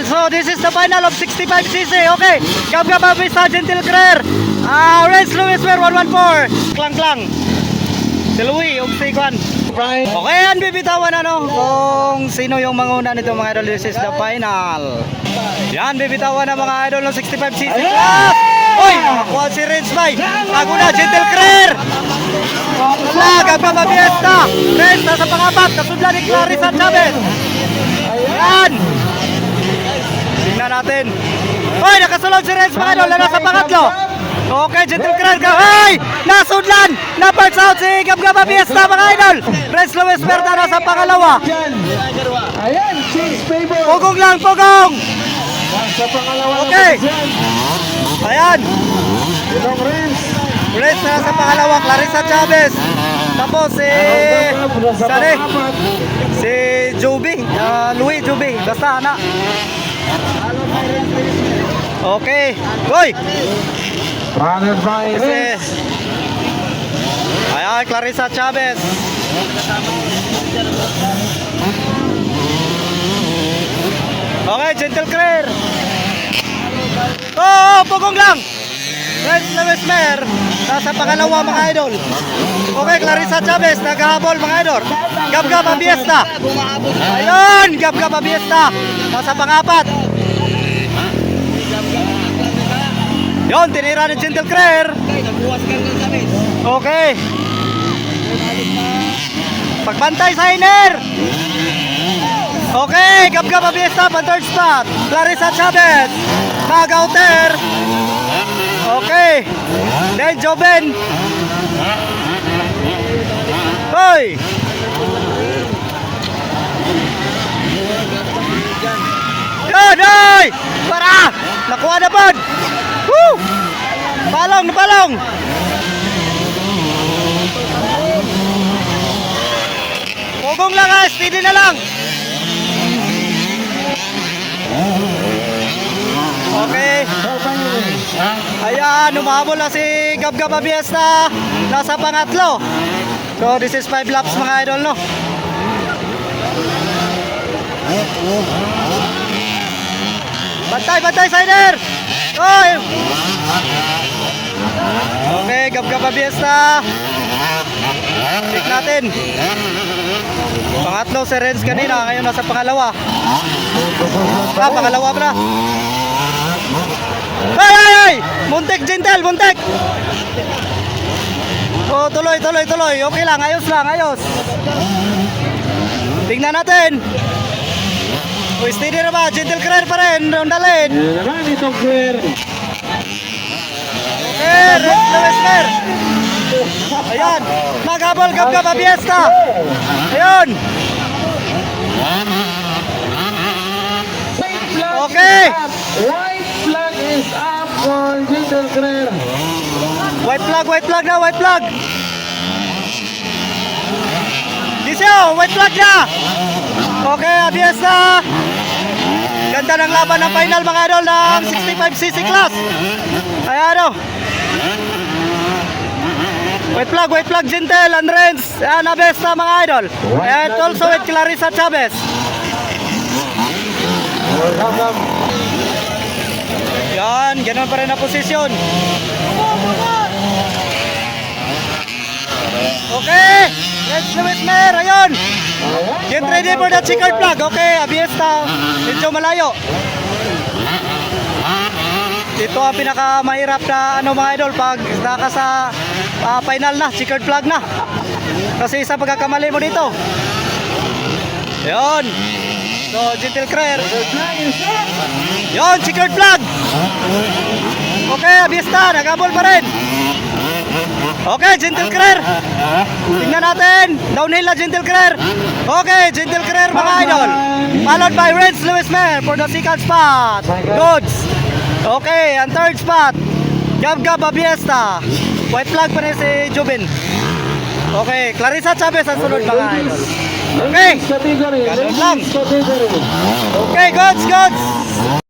So this is the final of 65cc. Okay. Gab-gab sa Gentle Career. Renz Luis Mer 114. Klang-klang. Si Louie, si Kwan. Okay, yan bibitawan kung sino yung manguna nito mga idol. This is the final. Yan bibitawan na mga idol ng 65cc class. Oy, nakuha si Renz Bay. Ako na, Gentle Career. Wala, Gab-gab Fiesta. Renz nasa pangapat. Kasudlan ni Clarissa Chavez. Yan. Tingnan natin. Oy, nakasulog si Renz mga idol na nasa pangatlo. Okay, Gentle Career. Ay! Nasudlan! Na-parts out si Gab-gab Fiesta mga idol. Renz Luis Merta na sa pangalawa. Ayan, Chase Favor. Pugong lang, pugong! Sa pangalawa. Okay. Ayan. Itong Renz. Renz na sa pangalawa. Clarissa Chavez. Tapos si Joby. Louie Joby. Basta anak. Okay. Hoy! Runner by Renz. Ayan, Clarissa Chavez. Okay, Gentle Career. Pugong lang. Renz Luis Mer. Nasa pangalawa mga idol. Okay, Clarissa Chavez. Naghahabol mga idol. Gab-gab Fiesta. Ayun, Gab-gab Fiesta. Nasa pangapat. Yon, tinira ni Gentle Career. Okay. Pagbantay sa Iner. Okay, Gab-gab Fiesta pa third spot. Clarissa Chavez. Nag-outer. Okay. Then Joben. Hoy. Yan, ay! Para! Nakuha na ba? Woo! Palong na palong! Pugong lang ha, steady na lang! Okay. Ayan, umabol na si Gab-gab Fiesta. Nasa pangatlo. So this is 5 laps mga idol, no? Bantay sa Iner! Oy! Okay, Gab-gab Fiesta. Check natin. Pangatlo si Renz kanina, ngayon nasa pangalawa. Pangalawa pa na. Ay! Muntik, Gentle, muntik! Oh, tuloy. Okay lang, ayos. Tingnan natin. Steady na ba? Gentle Career pa rin. Rondalin. Yan naman itong Career. Okay, Renz Luis Mer. Ayan. Naghabol Gab-gab Fiesta. Ayun. Okay. White flag is up for Gentle Career. White flag na, white flag. Disyo, white flag na. Okay, Fiesta. Ganda ng laban ng final mga idol ng 65cc class. Ayan o. White flag, Gentle and Renz. Ayan, Fiesta mga idol. And also with Clarissa Chavez. Yan, ganun pa rin ang posisyon. Okay, Renz Luis Mer, ayun. Get ready for the checkered flag. Okay, Fiesta, medyo malayo. Ito ang pinakamahirap na mga idol pag naka sa final na, checkered flag na. Kasi isa pagkakamali mo dito. Ayun. So, Gentle Career. Yun, checkered flag. Okay, Fiesta, nagabol pa rin. Okay, Gentle Career. Tingnan natin. Downhill na Gentle Career. Okay, Gentle Career mga idol. Followed by Renz Luis Mer for the second spot. Goods. Okay, ang third spot. Gab-gab Fiesta. White flag pa rin si Jubin. Okay, Clarissa Chavez ang sunod mga idol. Okay. Ganun lang. Okay, goods.